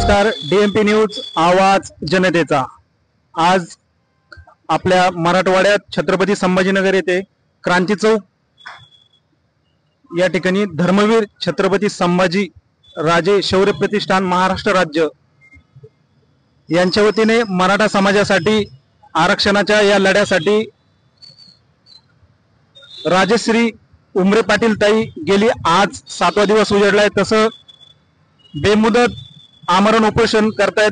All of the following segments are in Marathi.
नमस्कार, डीएमपी न्यूज आवाज जनतेचा। आज आपल्या मराठवाड्यात छत्रपती संभाजीनगर येथे क्रांती चौक या ठिकाणी धर्मवीर छत्रपती संभाजी राजे शौर्य प्रतिष्ठान महाराष्ट्र राज्य यांच्या वतीने मराठा समाजासाठी आरक्षणाच्या या लढ्यासाठी राजश्री उमरे पाटील ताई गेली आज 7वा दिवस उजडलाय। तसं बेमुदत आमरण उपोषण करतायत।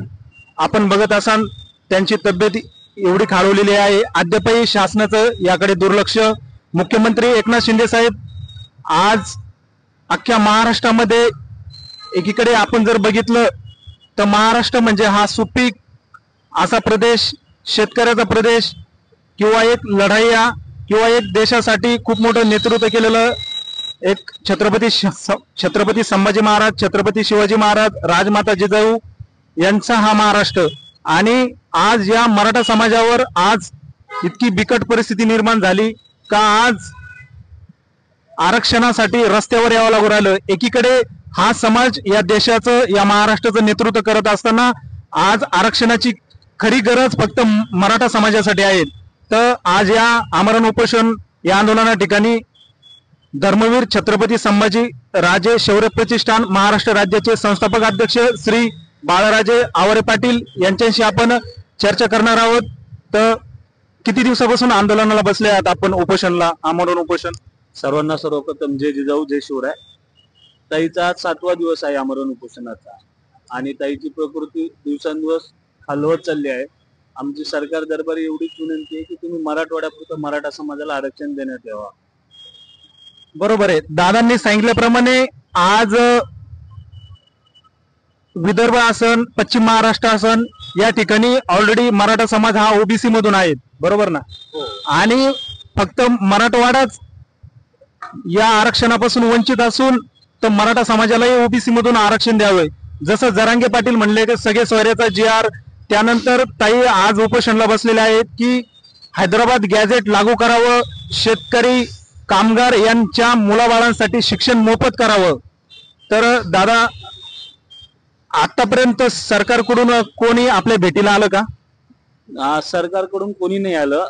आपण बघत असाल त्यांची तब्येत एवढी खालवलेली आहे, अद्यापही शासनाचं याकडे दुर्लक्ष। मुख्यमंत्री एकनाथ शिंदे साहेब आज अख्ख्या महाराष्ट्रामध्ये एकीकडे आपण जर बघितलं तर महाराष्ट्र म्हणजे हा सुपीक असा प्रदेश, शेतकऱ्याचा प्रदेश किंवा एक लढाईया किंवा एक देशासाठी खूप मोठं नेतृत्व केलेलं एक छत्रपती संभाजी महाराज, छत्रपती शिवाजी महाराज, राजमाता जिजाऊ यांचा हा महाराष्ट्र। आणि आज या मराठा समाजावर आज इतकी बिकट परिस्थिती निर्माण झाली का आज आरक्षणासाठी रस्त्यावर यावं लागू राहिलं। एकीकडे हा समाज या देशाचं, या महाराष्ट्राचं नेतृत्व करत असताना आज आरक्षणाची खरी गरज फक्त मराठा समाजासाठी आहे। तर आज या आमरण उपोषण या आंदोलना ठिकाणी धर्मवीर छत्रपती संभाजी राजे शौर्य प्रतिष्ठान महाराष्ट्र राज्याचे संस्थापक अध्यक्ष श्री बाळराजे आवरे पाटील यांच्याशी आपण चर्चा करणार आहोत। तर किती दिवसापासून आंदोलनाला बसले आहात आपण, उपोषणला, आमरण उपोषण? सर्वांना सर्वप्रथम जय जिजाऊ जय शिवराय। ताईचा आज 7वा दिवस आहे आमरण उपोषणाचा आणि ताईची प्रकृती दिवसांदिवस खालवत चालली आहे। आमची सरकार दरबारी एवढीच विनंती आहे की तुम्ही मराठवाड्यापुरतं मराठा समाजाला आरक्षण देण्यात यावं। बरोबर आहे, दादांनी सांगितल्याप्रमाणे आज विदर्भ असन, पश्चिम महाराष्ट्र असन, या ठिकाणी ऑलरेडी मराठा समाज हा ओबीसी मधून आहे, बरोबर ना? आणि फक्त मराठवाडाच या आरक्षणापासून वंचित असून तर मराठा समाजालाही ओबीसी मधून आरक्षण द्यावे। जसं जरांगे पाटील म्हणले की सगळे सोयऱ्याचा GR, त्यानंतर ताई आज उपोषणला बसलेले आहेत की हैदराबाद गॅझेट लागू करावं, शेतकरी कामगार यांच्या मुलाबाळांसाठी शिक्षण मोफत करावं। तर दादा, आतापर्यंत सरकारकडून कोणी आपल्या भेटीला आलं का? सरकारकडून कोणी नाही आलं।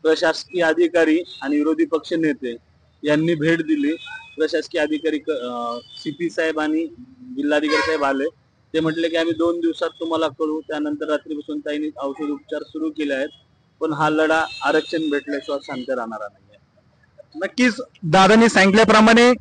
प्रशासकीय अधिकारी आणि विरोधी पक्ष नेते यांनी भेट दिली। प्रशासकीय अधिकारी CP साहेब आणि जिल्हाधिकारी साहेब आले। ते म्हटले की आम्ही 2 दिवसात तुम्हाला कळवू। त्यानंतर रात्रीपासून ताईंनी औषध उपचार सुरू केले आहेत, पण हा लढा आरक्षण भेटल्याशिवाय शांत राहणार नाही। नक्कीच दादांनी सांगितल्याप्रमाणे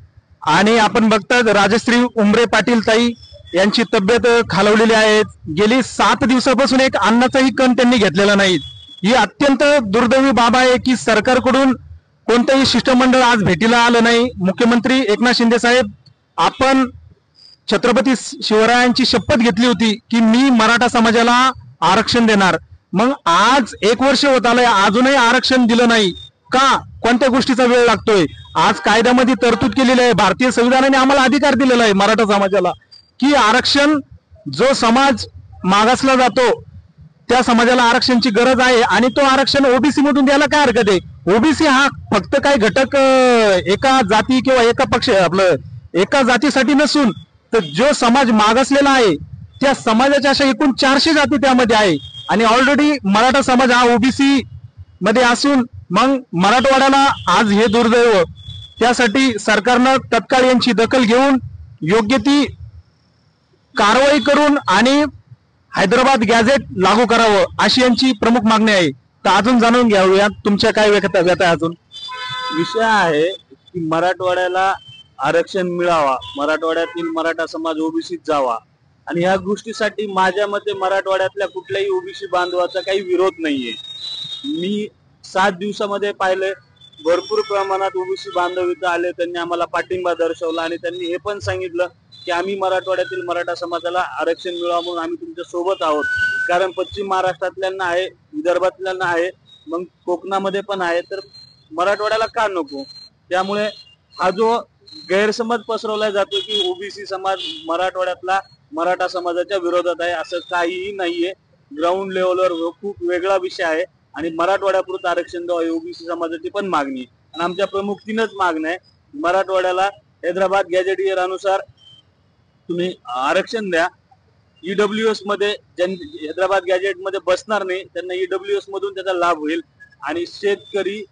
आणि आपण बघतात राजश्री उमरे पाटील ताई यांची तब्येत खालवलेली आहे। गेली 7 दिवसापासून एक अन्नाचाही कण त्यांनी घेतलेला नाही। ही अत्यंत दुर्दैवी बाब आहे की सरकारकडून कोणतंही शिष्टमंडळ आज भेटीला आलं नाही। मुख्यमंत्री एकनाथ शिंदे साहेब, आपण छत्रपती शिवरायांची शपथ घेतली होती की मी मराठा समाजाला आरक्षण देणार, मग आज 1 वर्ष होत आलंय, अजूनही आरक्षण दिलं नाही का? कोणत्या गोष्टीचा वेळ लागतोय? आज कायद्यामध्ये तरतूद केलेली आहे, भारतीय संविधानाने आम्हाला अधिकार दिलेला आहे मराठा समाजाला की आरक्षण, जो समाज मागासला जातो त्या समाजाला आरक्षणची गरज आहे आणि तो आरक्षण ओबीसी मधून द्यायला काय हरकत आहे? ओबीसी हा फक्त काय घटक एका जाती किंवा एका पक्ष आपलं एका जातीसाठी नसून तर जो समाज मागासलेला आहे त्या समाजाच्या अशा एकूण 400 जाती त्यामध्ये आहे आणि ऑलरेडी मराठा समाज हा ओबीसी मध्ये असून मग मराठवाड्याला आज हे दुर्दैव। त्यासाठी सरकारनं तत्काळ यांची दखल घेऊन योग्य ती कारवाई करून आणि हैदराबाद गॅझेट लागू करावं अशी यांची प्रमुख मागणी आहे। तर अजून जाणून घ्यावूया तुमच्या काय व्यथा अजून? विषय आहे की मराठवाड्याला आरक्षण मिळावा, मराठवाड्यातील मराठा समाज ओबीसीत जावा आणि ह्या गोष्टीसाठी माझ्या मते मराठवाड्यातल्या कुठल्याही ओबीसी बांधवाचा काही विरोध नाहीये। मी 7 दिवसामध्ये पाहिले भरपूर प्रमाणात ओबीसी बांधव इथं आले, त्यांनी आम्हाला पाठिंबा दर्शवला आणि त्यांनी हे पण सांगितलं की आम्ही मराठवाड्यातील मराठा समाजाला आरक्षण मिळावं म्हणून आम्ही तुमच्या सोबत आहोत। कारण पश्चिम महाराष्ट्रातल्यांना आहे, विदर्भातल्यांना आहे, मग कोकणामध्ये पण आहे, तर मराठवाड्याला का नको? त्यामुळे हा जो गैरसमज पसरवला जातो की ओबीसी समाज मराठवाड्यातला मराठा समाजाच्या विरोधात आहे, असं काहीही नाहीये। ग्राउंड लेवलवर खूप वेगळा विषय आहे आणि मराठवाड्यापुरतं आरक्षण द्यावं ही ओबीसी समाजाची पण मागणी आहे आणि आमच्या प्रमुख 3च मागण्या आहे। मराठवाड्याला हैदराबाद गॅझेट अनुसार तुम्ही आरक्षण द्या, ईडब्ल्यूएस मध्ये हैदराबाद गॅजेट मध्ये बसणार नाही, त्यांना ईडब्ल्यूएस मधून त्याचा लाभ होईल. आणि शेतकरी,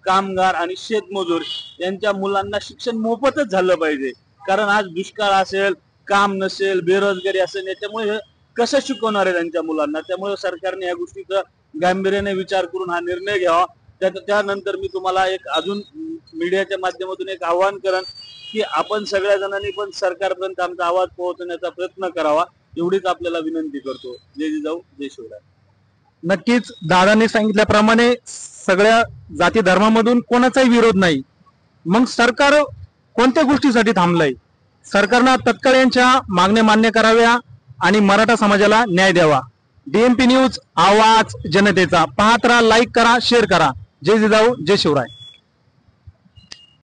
कामगार आणि शेतमजूर यांच्या मुलांना शिक्षण मोफतच झालं पाहिजे. कारण आज दुष्काळ असेल, काम नसेल, बेरोजगारी असेल, याच्यामुळे कसं शिकवणार आहे त्यांच्या मुलांना. त्यामुळे सरकारने या गोष्टीचा गांभीर्याने विचार करून हा निर्णय घ्यावा. त्यानंतर मी तुम्हाला एक अजून मीडियाच्या माध्यमातून एक आवाहन करेन की आपण सगळ्या जणांनी पण सरकारपर्यंत आमचा आवाज पोहोचवण्याचा प्रयत्न करावा, एवढीच आपल्याला विनंती करतो. जय जिजाऊ, जय शिवराय. नक्कीच दादांनी सांगितल्याप्रमाणे सगळ्या जाती धर्मामधून कोणाचाही विरोध नाही. मग सरकार कोणत्या गोष्टीसाठी थांबलंय? सरकारनं तत्काळ यांच्या मागण्या मान्य कराव्या आणि मराठा समाजाला न्याय द्यावा. DMP न्यूज, आवाज जनतेचा. पाहत राहा, लाईक करा, शेअर करा. जय जिजाऊ, जय शिवराय.